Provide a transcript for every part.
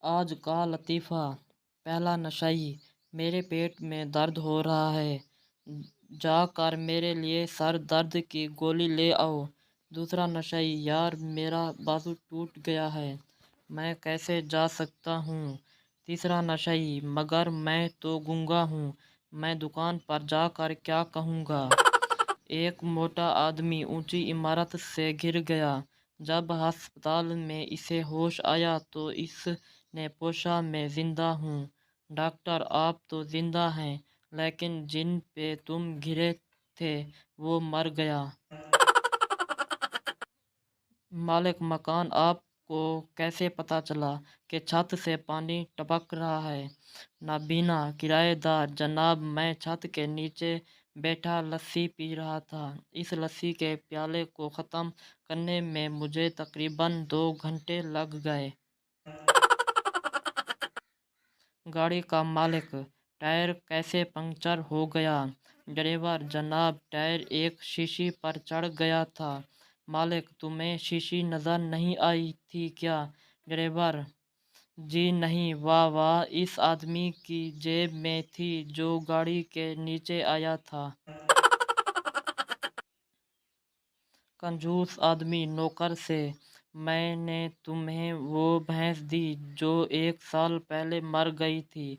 آج کا لطیفہ۔ پہلا نشئی: میرے پیٹ میں درد ہو رہا ہے، جا کر میرے لیے سر درد کی گولی لے آؤ۔ دوسرا نشئی: یار میرا بازو ٹوٹ گیا ہے، میں کیسے جا سکتا ہوں؟ تیسرا نشئی: مگر میں تو گونگا ہوں، میں دکان پر جا کر کیا کہوں گا؟ ایک موٹا آدمی اونچی عمارت سے گر گیا۔ جب ہسپتال میں اسے ہوش آیا تو اس نے پوچھا، میں زندہ ہوں ڈاکٹر؟ آپ تو زندہ ہیں، لیکن جن پہ تم گرے تھے وہ مر گیا۔ مالک مکان: آپ کو کیسے پتہ چلا کہ چھت سے پانی ٹپک رہا ہے؟ نابینا: کرایہ دار: جناب میں چھت کے نیچے بیٹھا لسی پی رہا تھا، اس لسی کے پیالے کو ختم کرنے میں مجھے تقریباً 2 گھنٹے لگ گئے۔ گاڑی کا مالک: ٹائر کیسے پنکچر ہو گیا؟ ڈرائیور: جناب ٹائر ایک شیشے پر چڑھ گیا تھا۔ مالک: تمہیں شیشی نظر نہیں آئی تھی کیا؟ ڈرائیور: جی نہیں۔ واہ واہ، اس آدمی کی جیب میں تھی جو گاڑی کے نیچے آیا تھا۔ کنجوس آدمی نوکر سے: میں نے تمہیں وہ بھینس دی جو 1 سال پہلے مر گئی تھی۔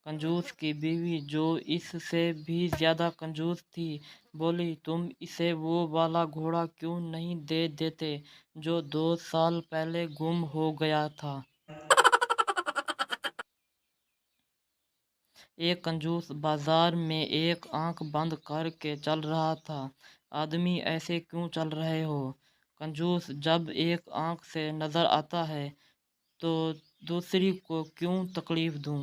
کنجوس کی بیوی جو اس سے بھی زیادہ کنجوس تھی بولی، تم اسے وہ والا گھوڑا کیوں نہیں دے دیتے جو 2 سال پہلے گم ہو گیا تھا؟ ایک کنجوس بازار میں ایک آنکھ بند کر کے چل رہا تھا۔ آدمی: ایسے کیوں چل رہے ہو؟ کنجوس: جب ایک آنکھ سے نظر آتا ہے تو دوسری کو کیوں تکلیف دوں؟